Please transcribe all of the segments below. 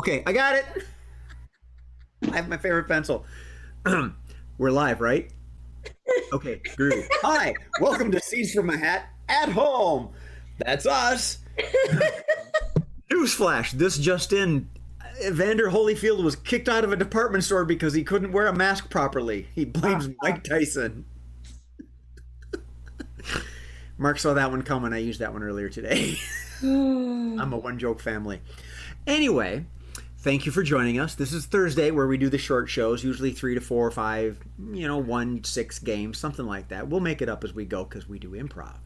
Okay, I got it. I have my favorite pencil. We're live, right? Okay, groovy. Hi, welcome to Seeds from a Hat at Home. That's us. Newsflash, this just in. Evander Holyfield was kicked out of a department store because he couldn't wear a mask properly. He blames Mike Tyson. Mark saw that one coming. I used that one earlier today. I'm a one-joke family. Anyway, thank you for joining us. This is Thursday where we do the short shows, usually 3 to 4 or 5, 1-6 games, something like that. We'll make it up as we go because we do improv.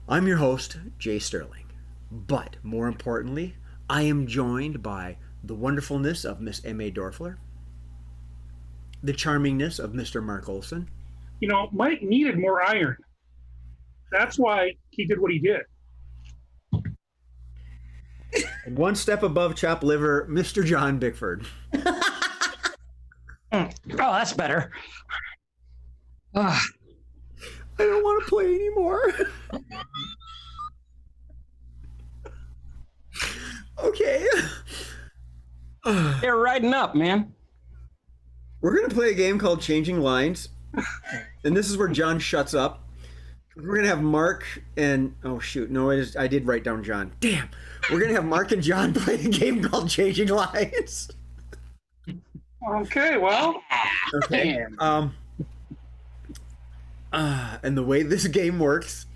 I'm your host, Jay Sterling. But more importantly, I am joined by the wonderfulness of Miss M.A. Dorfler, the charmingness of Mr. Mark Olson. Mike needed more iron. That's why he did what he did. And one step above chopped liver, Mr. John Bickford. Oh, that's better. I don't want to play anymore. Okay. They're riding up, man. We're going to play a game called Changing Lines. And this is where John shuts up. We're going to have Mark and... Oh, shoot. No, I did write down John. Damn. We're going to have Mark and John play a game called Changing Lines. Okay, well... Okay. And the way this game works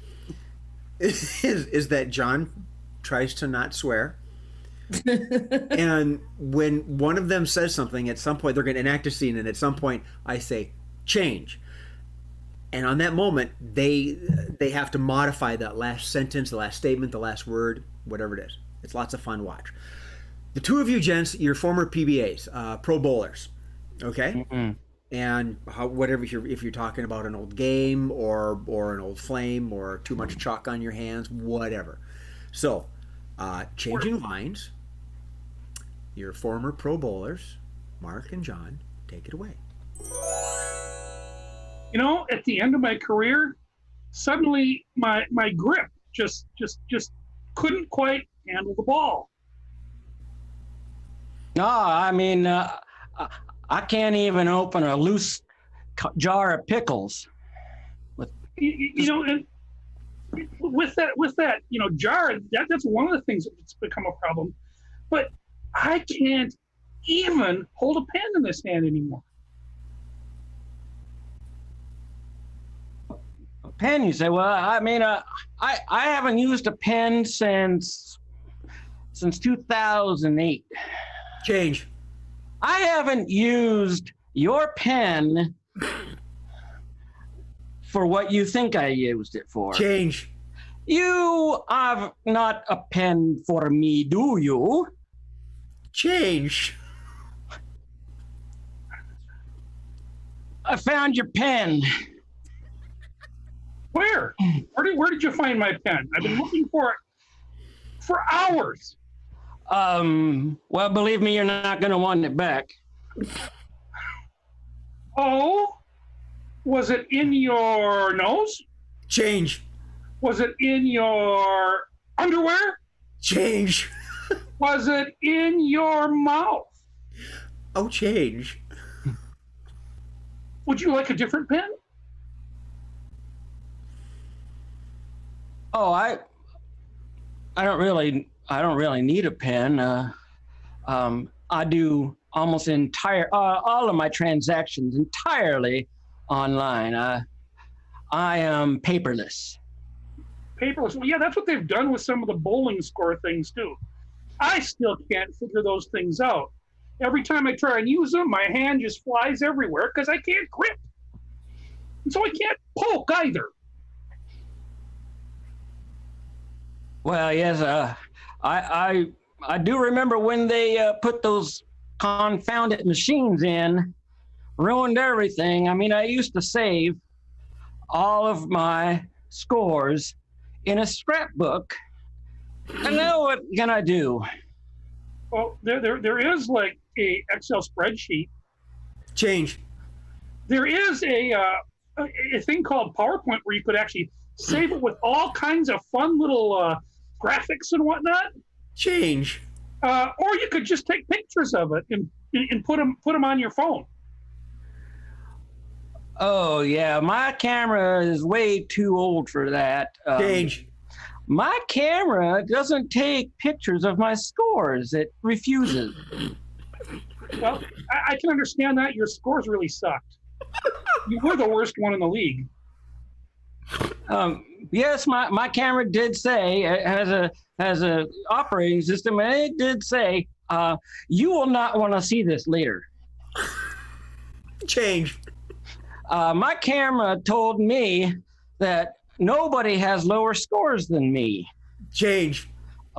is that John tries to not swear. And when one of them says something, at some point they're going to enact a scene, and at some point I say change, and on that moment they have to modify that last sentence, the last statement, the last word, whatever it is. It's lots of fun. Watch. The two of you gents, you're former PBAs, pro bowlers, okay? Mm-hmm. And whatever, if you're talking about an old game or an old flame or too much chalk on your hands, whatever. So changing lines. Your former pro bowlers, Mark and John, take it away. At the end of my career, suddenly my grip just couldn't quite handle the ball. No, I mean, I can't even open a loose jar of pickles. And with that, jar, that's one of the things that's become a problem. But I can't even hold a pen in this hand anymore. A pen, you say? Well, I mean, I haven't used a pen since 2008. Change. I haven't used your pen for what you think I used it for. Change. You have not a pen for me, do you? Change. I found your pen. Where? Where did you find my pen? I've been looking for it for hours. Well, believe me, you're not going to want it back. Oh? Was it in your nose? Change. Was it in your underwear? Change. Was it in your mouth? Oh, change. Would you like a different pen? Oh, I don't really need a pen. I do almost all of my transactions entirely online. I am paperless. Paperless. Well, yeah, that's what they've done with some of the bowling score things too. I still can't figure those things out. Every time I try and use them, my hand just flies everywhere because I can't grip. And so I can't poke either. Well, yes, I do remember when they put those confounded machines in, ruined everything. I mean, I used to save all of my scores in a scrapbook. And now what can I do? Well, there is like a Excel spreadsheet. Change. There is a thing called PowerPoint where you could actually save it with all kinds of fun little graphics and whatnot. Change. Or you could just take pictures of it and put them on your phone. Oh yeah, my camera is way too old for that. Change. My camera doesn't take pictures of my scores. It refuses. Well, I can understand that. Your scores really sucked. You were the worst one in the league. Yes, my camera did say it has a operating system, and it did say you will not want to see this later. Change. My camera told me that nobody has lower scores than me. Change.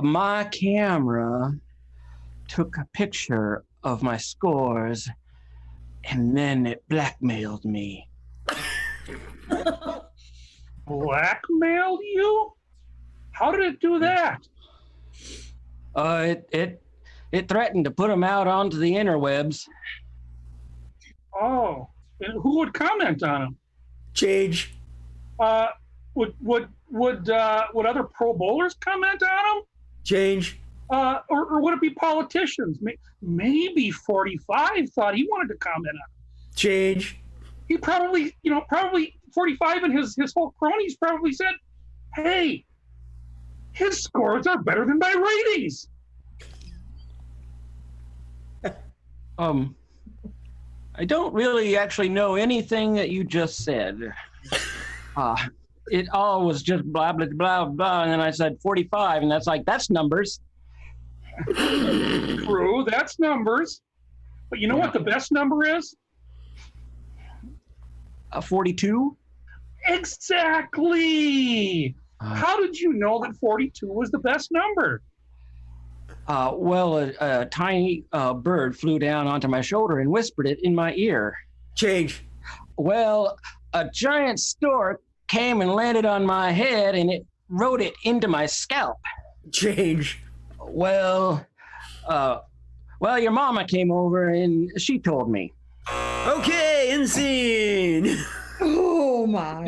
My camera took a picture of my scores, and then it blackmailed me. Blackmailed you? How did it do that? It threatened to put them out onto the interwebs. Oh, and who would comment on them? Change. Would other pro bowlers comment on them? Change. Or would it be politicians? Maybe 45 thought he wanted to comment on it. Change. He probably 45 and his whole cronies probably said, hey, his scores are better than my ratings. I don't really actually know anything that you just said. It all was just blah, blah, blah, blah. And then I said 45, and that's numbers. True, that's numbers. But you know what the best number is? 42? Exactly. How did you know that 42 was the best number? Well, a tiny bird flew down onto my shoulder and whispered it in my ear. Change. Well, a giant stork came and landed on my head, and it wrote it into my scalp. Change. Well, your mama came over and she told me. Okay, end scene. Oh my.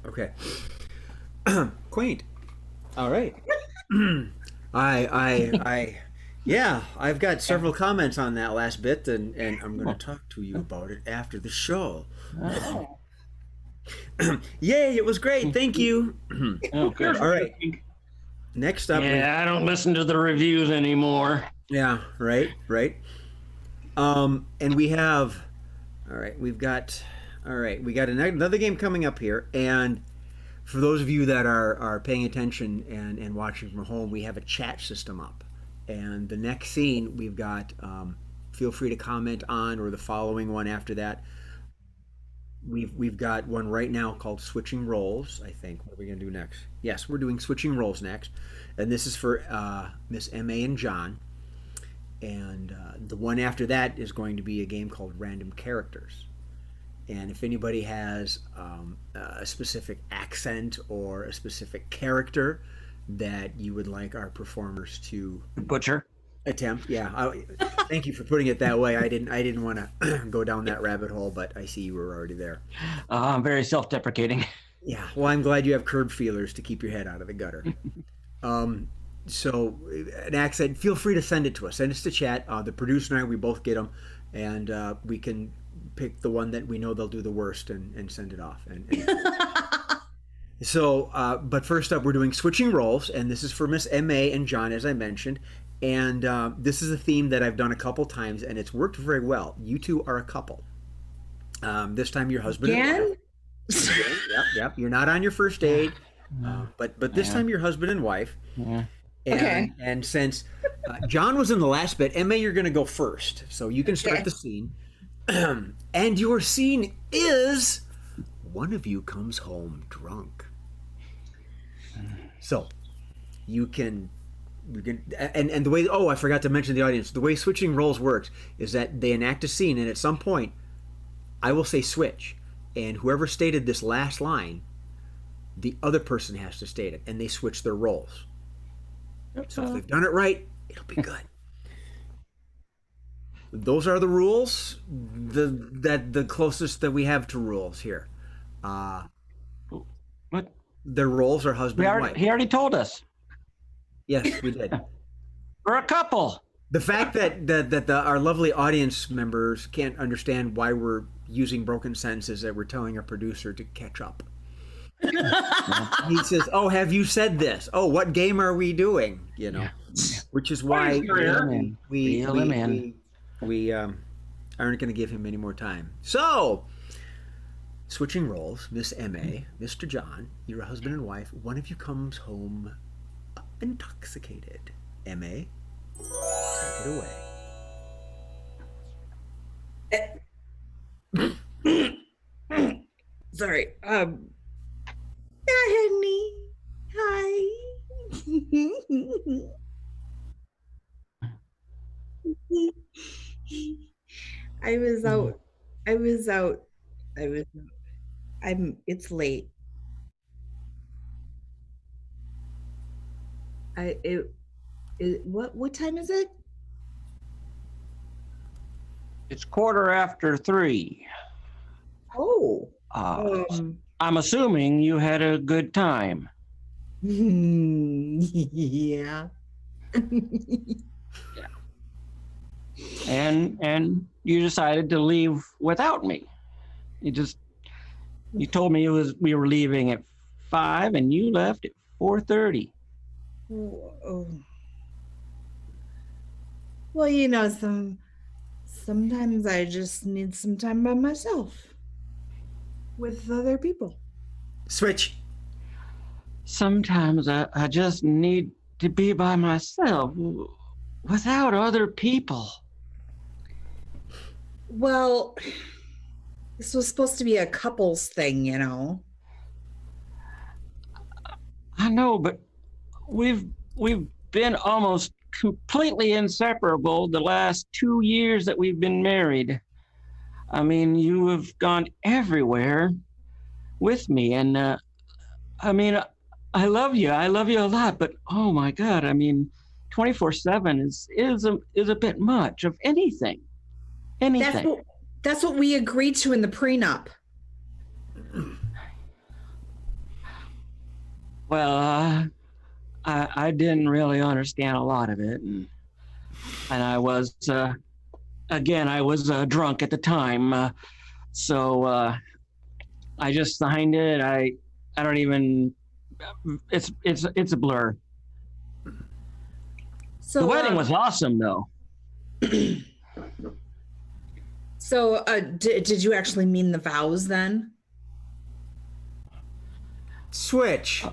Okay. Quaint. All right. Yeah, I've got several comments on that last bit, and I'm going to talk to you about it after the show. Oh. Yay, it was great. Thank you. Oh, good. All right. Next up. Yeah, I don't listen to the reviews anymore. Yeah, right. And we have, we got another game coming up here. And for those of you that are paying attention and watching from home, we have a chat system up. And the next scene we've got, feel free to comment on, or the following one after that. We've got one right now called Switching Roles, I think. What are we going to do next? Yes, we're doing Switching Roles next. And this is for Miss M.A. and John. And the one after that is going to be a game called Random Characters. And if anybody has a specific accent or a specific character that you would like our performers to Butcher. attempt, thank you for putting it that way. I didn't want to go down that rabbit hole, but I see you were already there. I'm very self-deprecating. Yeah, well, I'm glad you have curb feelers to keep your head out of the gutter. So an accent, feel free to send it to us. Send us to chat. The producer and I, we both get them, and we can pick the one that we know they'll do the worst and send it off. So, but first up, we're doing Switching Roles, and this is for Miss M.A. and John, as I mentioned. And this is a theme that I've done a couple times, and it's worked very well. You two are a couple. This time, your husband and wife. Yep. You're not on your first date, but this time, your husband and wife. Yeah. And since John was in the last bit, M.A., you're going to go first, so you can start the scene. And your scene is one of you comes home drunk. So you can and the way, I forgot to mention to the audience, the way Switching Roles works is that they enact a scene, and at some point I will say switch, and whoever stated this last line, the other person has to state it, and they switch their roles. So if they've done it right, it'll be good. Those are the rules, the closest that we have to rules here. Their roles are husband and wife. He already told us. Yes, we did. We're a couple. The fact that our lovely audience members can't understand why we're using broken sentences that we're telling our producer to catch up. He says, "Oh, have you said this? Oh, what game are we doing?" You know, which is why we aren't going to give him any more time. So, switching roles, Miss M.A., Mr. John, you're a husband and wife. One of you comes home intoxicated. M.A., take it away. Sorry. Hi, honey. Hi. I was out. It's late. What time is it? It's 3:15. Oh. I'm assuming you had a good time. Yeah. And you decided to leave without me. You told me we were leaving at 5 and you left at 4:30. Oh. Well, you know, sometimes I just need some time by myself with other people. Switch. Sometimes I just need to be by myself without other people. Well, this was supposed to be a couples thing, you know. I know, but we've been almost completely inseparable the last 2 years that we've been married. I mean, you have gone everywhere with me, and I mean, I love you a lot, but oh my God, I mean, 24/7 is a bit much of anything. That's what we agreed to in the prenup. Well, I didn't really understand a lot of it, and I was again, I was drunk at the time, so I just signed it. I don't even. It's a blur. So the wedding was awesome, though. So, did you actually mean the vows then? Switch.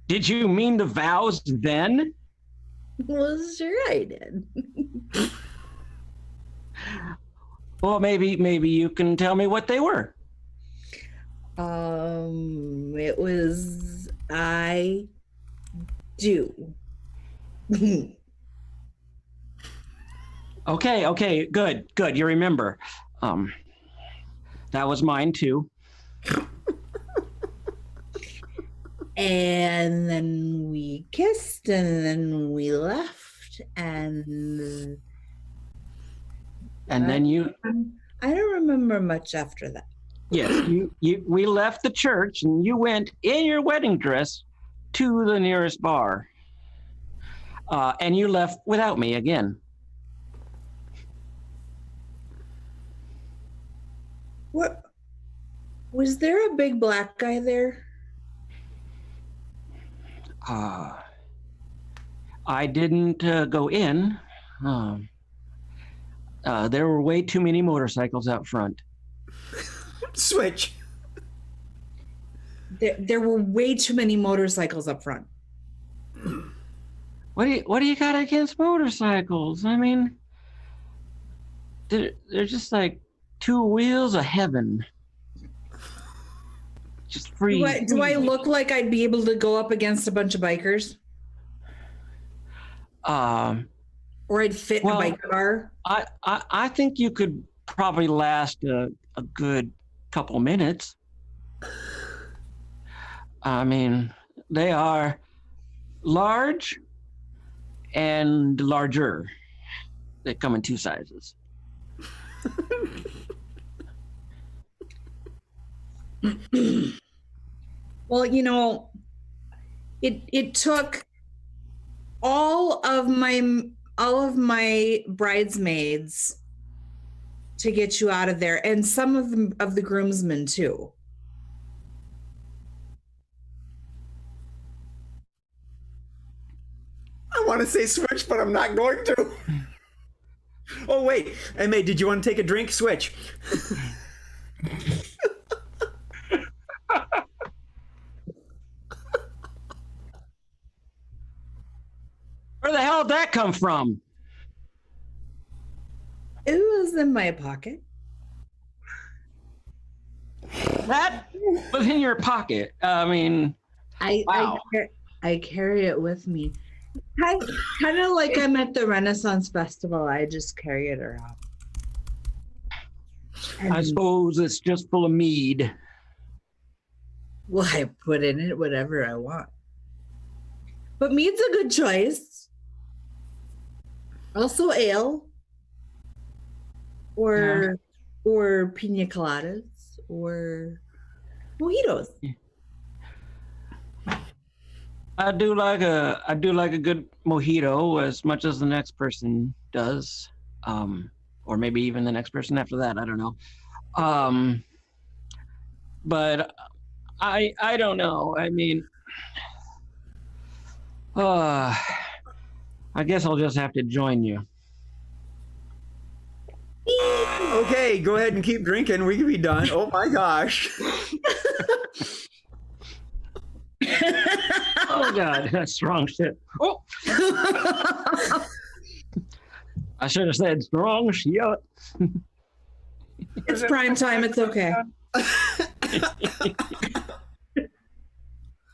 Did you mean the vows then? Well, sure I did. Well, maybe you can tell me what they were. It was I do. Okay, good. You remember. That was mine too. And then we kissed, and then we left, and then you. I don't remember much after that. Yes, we left the church, and you went in your wedding dress to the nearest bar, and you left without me again. What? Was there a big black guy there? I didn't go in. There were way too many motorcycles out front. Switch. There were way too many motorcycles up front. What do you got against motorcycles? I mean, they're just like two wheels of heaven. Just free. Do I look like I'd be able to go up against a bunch of bikers? Or I'd fit in a bike car? I think you could probably last a good couple minutes. I mean, they are large and larger. They come in two sizes. Well, it took all of my bridesmaids to get you out of there, and some of the groomsmen too. I want to say switch, but I'm not going to. Oh, wait. M.A., did you want to take a drink? Switch. Where the hell did that come from? It was in my pocket. That was in your pocket. I mean, wow. I carry it with me. Kind of like I'm at the Renaissance Festival. I just carry it around. I suppose it's just full of mead. Well, I put in it whatever I want. But mead's a good choice. Also ale. Or pina coladas. Or mojitos. I do like a good mojito as much as the next person does, or maybe even the next person after that. I don't know, but I don't know. I mean, I guess I'll just have to join you. Okay, go ahead and keep drinking. We can be done. Oh my gosh. Oh God, that's strong shit. Oh, I should have said strong shit. It's prime time. It's okay.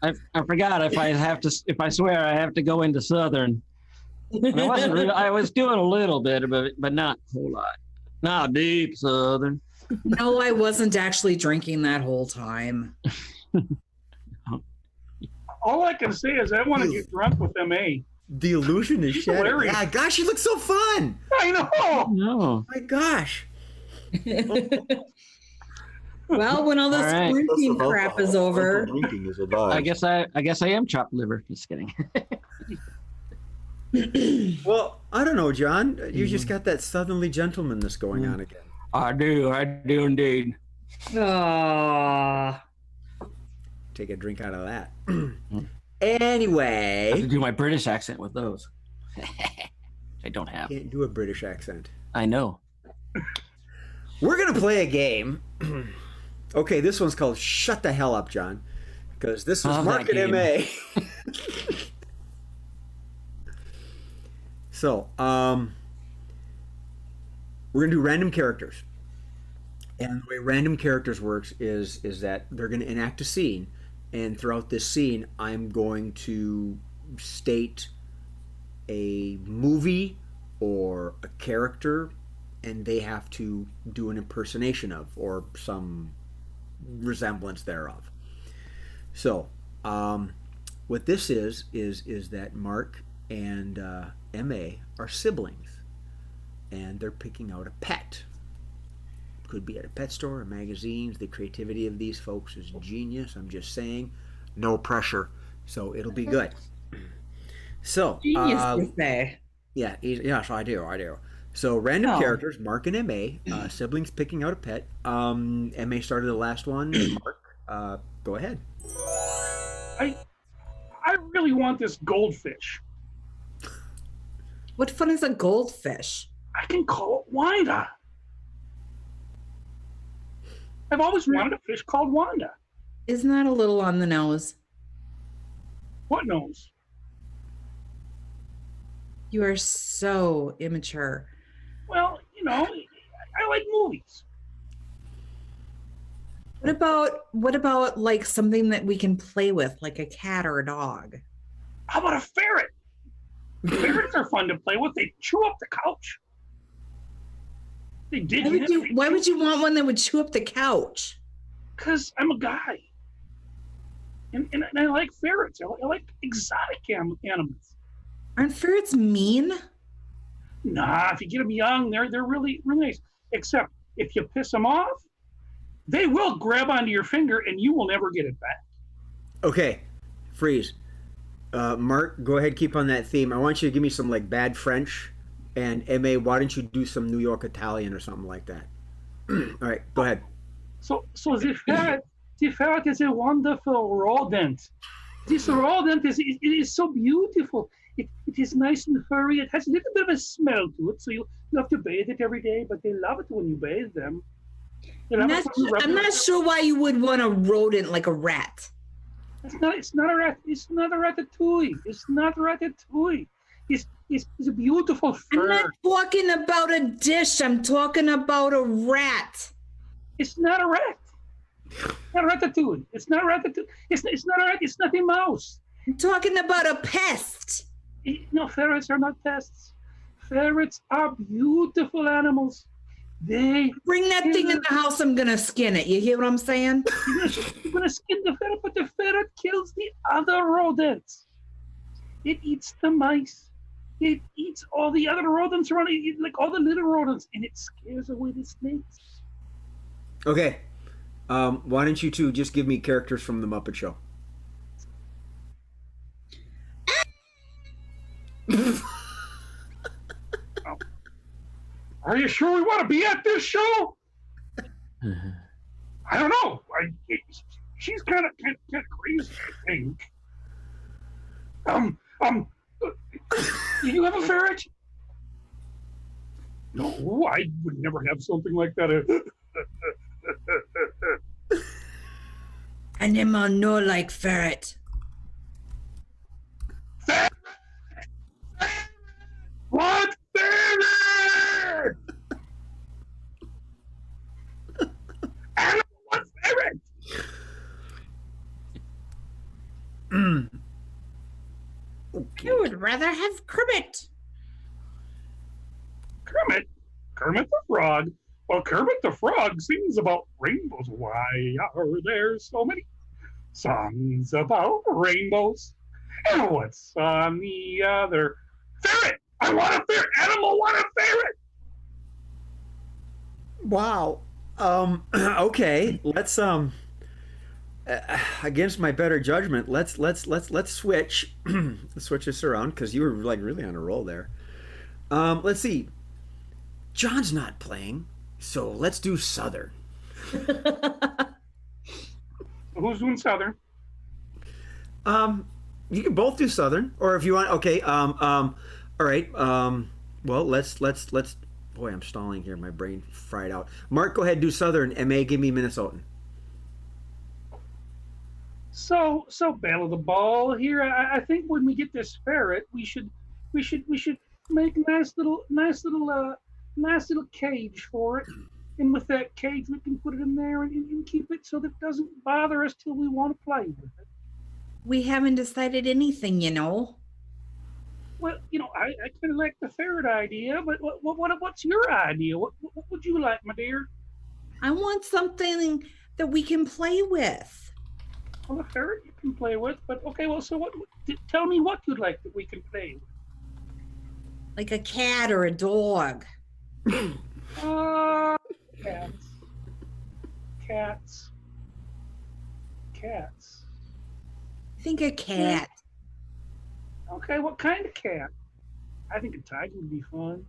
I forgot if I swear I have to go into Southern. And I was doing a little bit of it, but not a whole lot. Not deep Southern. No, I wasn't actually drinking that whole time. All I can say is I want to get drunk with M.A. The illusion is shattered. Hilarious. Yeah, gosh, she looks so fun. I know. No. My gosh. Well, when all this All right. drinking crap is over, Drinking is a I guess I am chopped liver. Just kidding. Well, I don't know, John. You just got that southerly gentlemanness going on again. I do indeed. Take a drink out of that. I have to Anyway, do my British accent with those. I don't have. can't do a British accent. I know. We're gonna play a game. Okay, this one's called "Shut the Hell Up, John," because this is Love Mark that and game. MA. So, we're gonna do random characters, and the way random characters works is that they're gonna enact a scene, and throughout this scene, I'm going to state a movie or a character, and they have to do an impersonation of or some resemblance thereof. So, what this is that Mark and MA are siblings, and they're picking out a pet. Could be at a pet store or magazines. The creativity of these folks is genius. I'm just saying, no pressure. So it'll be good. So, genius to say. yeah, yes, I do. So random characters, Mark and MA, siblings picking out a pet. MA started the last one. Mark, go ahead. I really want this goldfish. What fun is a goldfish? I can call it Wanda. I've always wanted a fish called Wanda. Isn't that a little on the nose? What nose? You are so immature. Well, I like movies. What about like something that we can play with, like a cat or a dog? How about a ferret? Ferrets are fun to play with. They chew up the couch. They dig in. Why would you want one that would chew up the couch? Because I'm a guy. And I like ferrets. I like exotic animals. Aren't ferrets mean? Nah, if you get them young, they're really, really nice. Except if you piss them off, they will grab onto your finger and you will never get it back. Okay, freeze. Mark, go ahead, keep on that theme. I want you to give me some like bad French, and Ma, why don't you do some New York Italian or something like that? All right, go ahead. So the ferret is a wonderful rodent. This rodent is so beautiful. It is nice and furry. It has a little bit of a smell to it, so you have to bathe it every day. But they love it when you bathe them. I'm not sure why you would want a rodent like a rat. It's not a rat. It's not a ratatouille. It's not ratatouille. It's a beautiful fur. I'm not talking about a dish. I'm talking about a rat. It's not a rat. Not ratatouille. It's not ratatouille. It's not a rat. It's not a mouse. I'm talking about a pest. No, ferrets are not pests. Ferrets are beautiful animals. They bring that thing in the house. I'm gonna skin it. You hear what I'm saying? You're gonna skin the ferret, but the ferret kills the other rodents. It eats the mice. It eats all the other rodents around it, like all the little rodents, and it scares away the snakes. Okay. Why don't you two just give me characters from the Muppet Show? Are you sure we want to be at this show? I don't know. She's kind of crazy, I think. Do you have a ferret? No, I would never have something like that. Animal no like ferret. Ferret! What ferret? Animal what ferret? Okay. I would rather have Kermit. Kermit the Frog. Well, Kermit the Frog sings about rainbows. Why are there so many songs about rainbows? And what's on the other? Ferret! I want a ferret! Animal want a ferret! Wow. Okay. Let's against my better judgment, let's switch. Let's switch this around because you were like really on a roll there. Let's see. John's not playing, so let's do Southern. Who's doing Southern? You can both do Southern, or if you want. Okay. All right. Well, let's. Boy, I'm stalling here. My brain fried out. Mark, go ahead, do Southern. Ma, give me Minnesotan. So battle the ball here. I think when we get this ferret, we should make a nice little cage for it. And with that cage, we can put it in there and keep it so that it doesn't bother us till we want to play with it. We haven't decided anything, you know. Well, I kind of like the ferret idea, but what's your idea? What would you like, my dear? I want something that we can play with. Well, a ferret you can play with, but okay. Well, so tell me what you'd like that we can play with. Like a cat or a dog. Cats. I think a cat. Okay, what kind of cat? I think a tiger would be fun.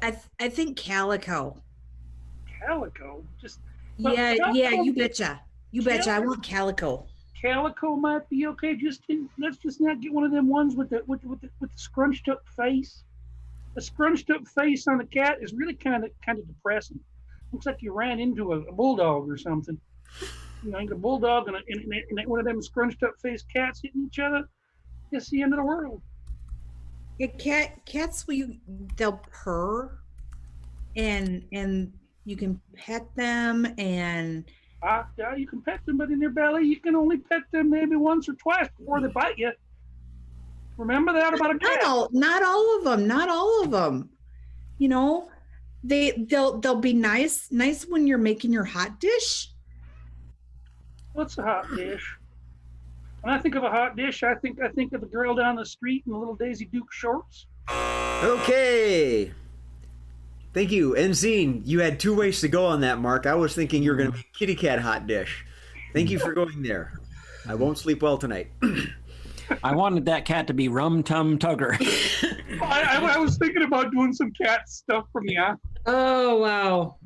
I think calico. Calico? Yeah, you betcha. You betcha. I want calico. Calico might be okay. Let's just not get one of them ones with the scrunched up face. A scrunched up face on a cat is really kind of depressing. Looks like you ran into a bulldog or something. Like a bulldog and one of them scrunched up face cats hitting each other. It's the end of the world. Yeah, cats they'll purr, and you can pet them and. Yeah, you can pet them, but in their belly, you can only pet them maybe once or twice before they bite you. Remember that about a cat? Not all of them. Not all of them. They'll be nice when you're making your hot dish. What's a hot dish? When I think of a hot dish, I think of the girl down the street in the little Daisy Duke shorts. Okay. Thank you. End scene. You had 2 ways to go on that, Mark. I was thinking you were going to make kitty cat hot dish. Thank you for going there. I won't sleep well tonight. I wanted that cat to be Rum Tum Tugger. I was thinking about doing some cat stuff from the app. Oh, wow.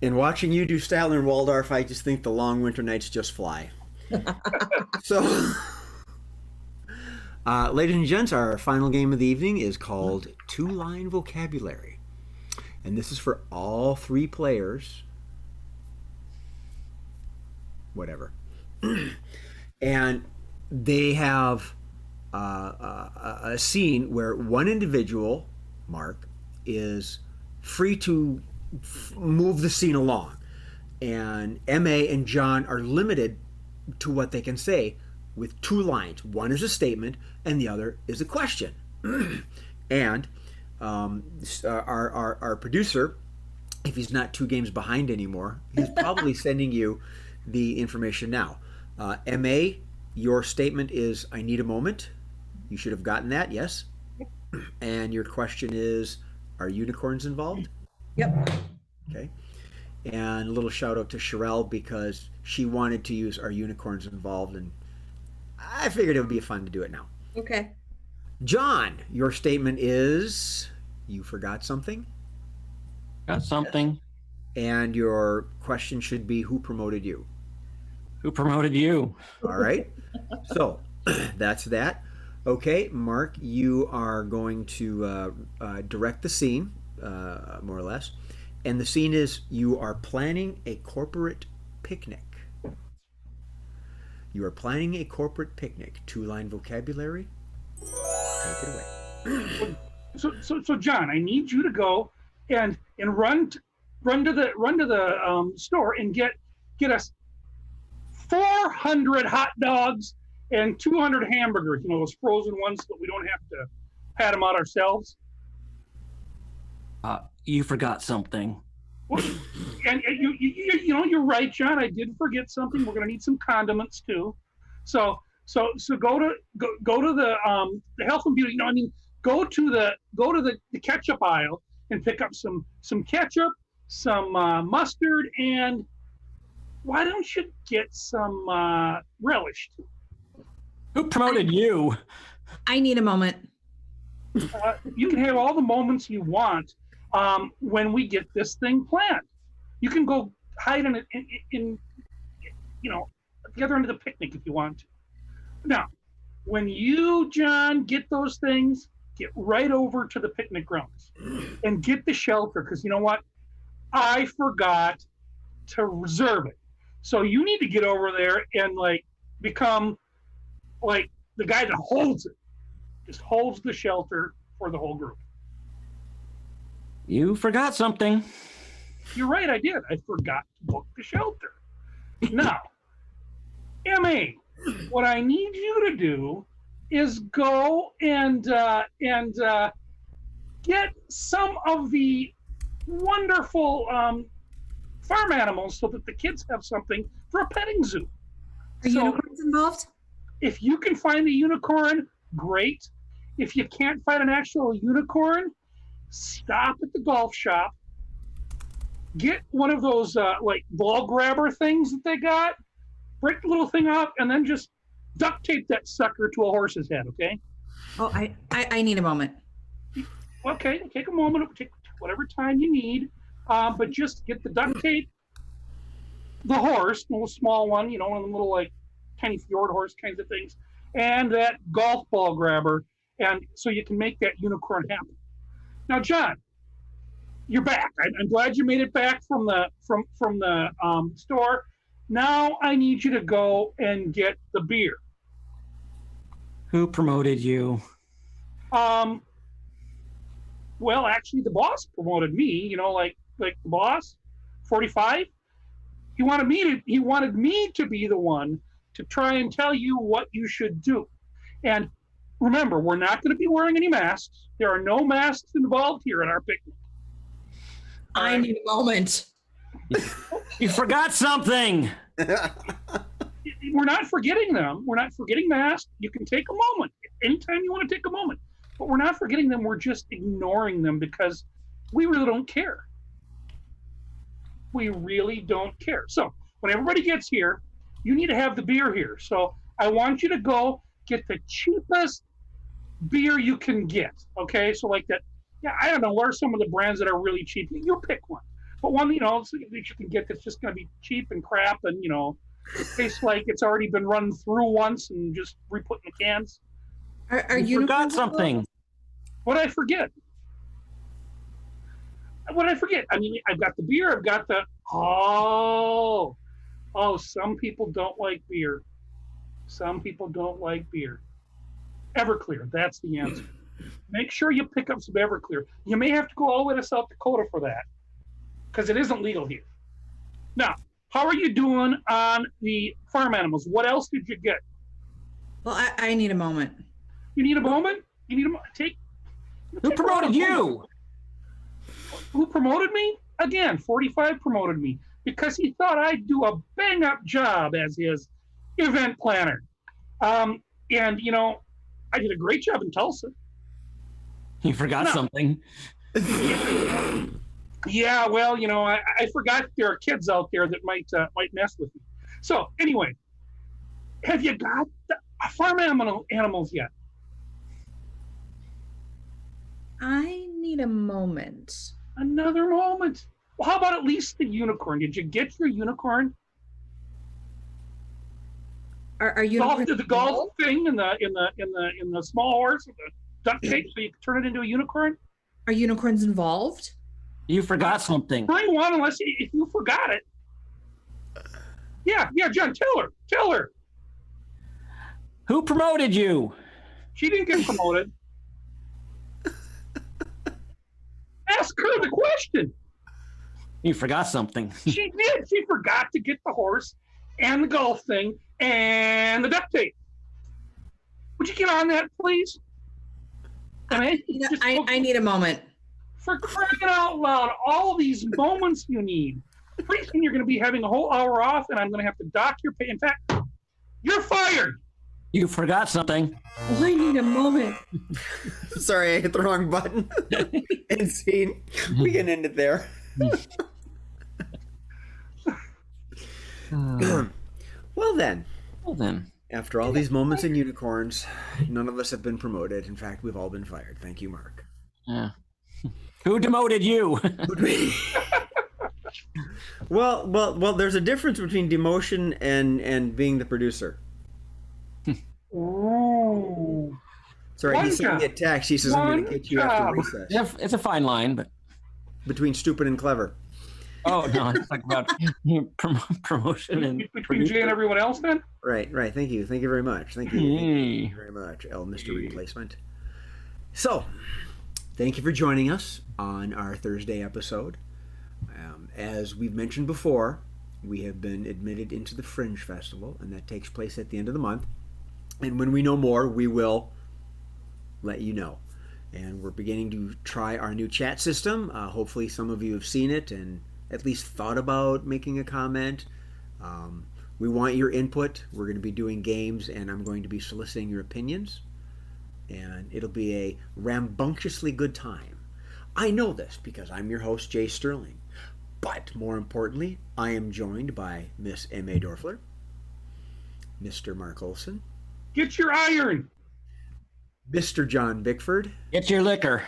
In watching you do Statler and Waldorf, I just think the long winter nights just fly. So, ladies and gents, our final game of the evening is called Two-Line Vocabulary. And this is for all 3 players. Whatever. And they have a scene where one individual, Mark, is free to move the scene along, and MA and John are limited to what they can say with 2 lines. One is a statement and the other is a question. And our producer, if he's not 2 games behind anymore, he's probably sending you the information now. MA, your statement is, I need a moment. You should have gotten that, yes? And your question is, are unicorns involved? Yep. Okay. And a little shout out to Sherelle because she wanted to use Are Unicorns Involved, and I figured it would be fun to do it now. Okay. John, your statement is, you forgot something? Got something. And your question should be, who promoted you? Who promoted you? All right. So that's that. Okay, Mark, you are going to direct the scene, more or less. And the scene is, you are planning a corporate picnic. You are planning a corporate picnic. 2-line vocabulary. Take it away. So John, I need you to go and run to the store and get us 400 hot dogs and 200 hamburgers. You know, those frozen ones that we don't have to pat them out ourselves. You forgot something. Well, and you know, you're right, John. I did forget something. We're going to need some condiments too. So go to the health and beauty. You know, I mean, go to the ketchup aisle and pick up some ketchup, some mustard, and why don't you get some relish too? Who promoted you? I need a moment. You can have all the moments you want when we get this thing planned. You can go hide in you know, at the other end of the picnic if you want to. Now, when you, John, get those things, get right over to the picnic grounds and get the shelter, because you know what? I forgot to reserve it. So you need to get over there and become like the guy that holds it. Just holds the shelter for the whole group. You forgot something. You're right, I did. I forgot to book the shelter. Now, MA, what I need you to do is go and get some of the wonderful farm animals so that the kids have something for a petting zoo. Are unicorns involved? If you can find a unicorn, great. If you can't find an actual unicorn, stop at the golf shop, get one of those ball grabber things that they got, break the little thing off, and then just duct tape that sucker to a horse's head, okay? Oh, I need a moment. Okay, take a moment, take whatever time you need, but just get the duct tape, the horse, the little small one, you know, one of the little tiny fjord horse kinds of things, and that golf ball grabber, and so you can make that unicorn happen. Now, John, you're back. I'm glad you made it back from the store. Now I need you to go and get the beer. Who promoted you? Well, actually, the boss promoted me. You know, like the boss, 45. He wanted me to be the one to try and tell you what you should do. And remember, we're not going to be wearing any masks. There are no masks involved here at our picnic. I need a moment. You forgot something. We're not forgetting them. We're not forgetting masks. You can take a moment anytime you want to take a moment, but we're not forgetting them. We're just ignoring them because we really don't care. We really don't care. So when everybody gets here, You need to have the beer here. So I want you to go get the cheapest beer you can get. Okay, so like that. Yeah, I don't know. What are some of the brands that are really cheap? You pick one, but one that you can get that's just going to be cheap and crap, and tastes like it's already been run through once and just re-put in the cans. Are you forgot something? What did I forget? What did I forget? I mean, I've got the beer. I've got the some people don't like beer. Some people don't like beer. Everclear, that's the answer. Make sure you pick up some Everclear. You may have to go all the way to South Dakota for that because it isn't legal here. Now, how are you doing on the farm animals? What else did you get? Well, I need a moment. You need a moment? You need a moment? Who promoted you? Who promoted me? Again, 45 promoted me because he thought I'd do a bang-up job as his event planner. And, I did a great job in Tulsa. You forgot something. Yeah, well, I forgot there are kids out there that might mess with me. So, anyway, have you got the farm animals yet? I need a moment. Another moment. Well, how about at least the unicorn? Did you get your unicorn? Are unicorns the golf thing in the small horse with the duct tape so you can turn it into a unicorn? Are unicorns involved? You forgot something. Bring one unless if you forgot it. Yeah, John, tell her. Who promoted you? She didn't get promoted. Ask her the question. You forgot something. She did. She forgot to get the horse and the golf thing and the duct tape. Would you get on that, please? I need a moment. For crying out loud, all these moments you need. Pretty soon you're going to be having a whole hour off, and I'm going to have to dock your pay. In fact, you're fired. You forgot something. Oh, I need a moment. Sorry, I hit the wrong button. And scene. We can end it there. Well then. After all these moments in unicorns, none of us have been promoted. In fact, we've all been fired. Thank you, Mark. Yeah. Who demoted you? Well, there's a difference between demotion and being the producer. Ooh. Sorry, he's sending a text. He says, I'm going to get you after recess. Yeah, it's a fine line, but between stupid and clever. Oh, no, it's like about promotion and between Jay and everyone else then? Right. Thank you very much. Thank you very much, Mr. Replacement. So, thank you for joining us on our Thursday episode. As we've mentioned before, we have been admitted into the Fringe Festival, and that takes place at the end of the month. And when we know more, we will let you know. And we're beginning to try our new chat system. Hopefully some of you have seen it and at least thought about making a comment. We want your input. We're going to be doing games, and I'm going to be soliciting your opinions. And it'll be a rambunctiously good time. I know this because I'm your host, Jay Sterling. But more importantly, I am joined by Miss M.A. Dorfler, Mr. Mark Olson. Get your iron. Mr. John Bickford. Get your liquor.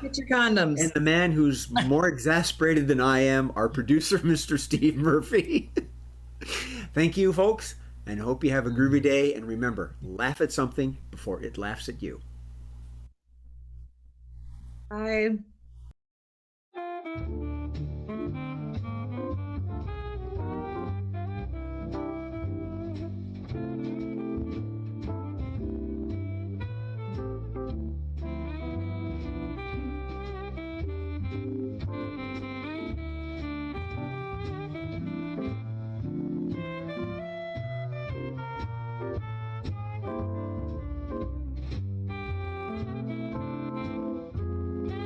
Get your condoms. And the man who's more exasperated than I am, our producer, Mr. Steve Murphy. Thank you, folks, and hope you have a groovy day. And remember, laugh at something before it laughs at you. Bye.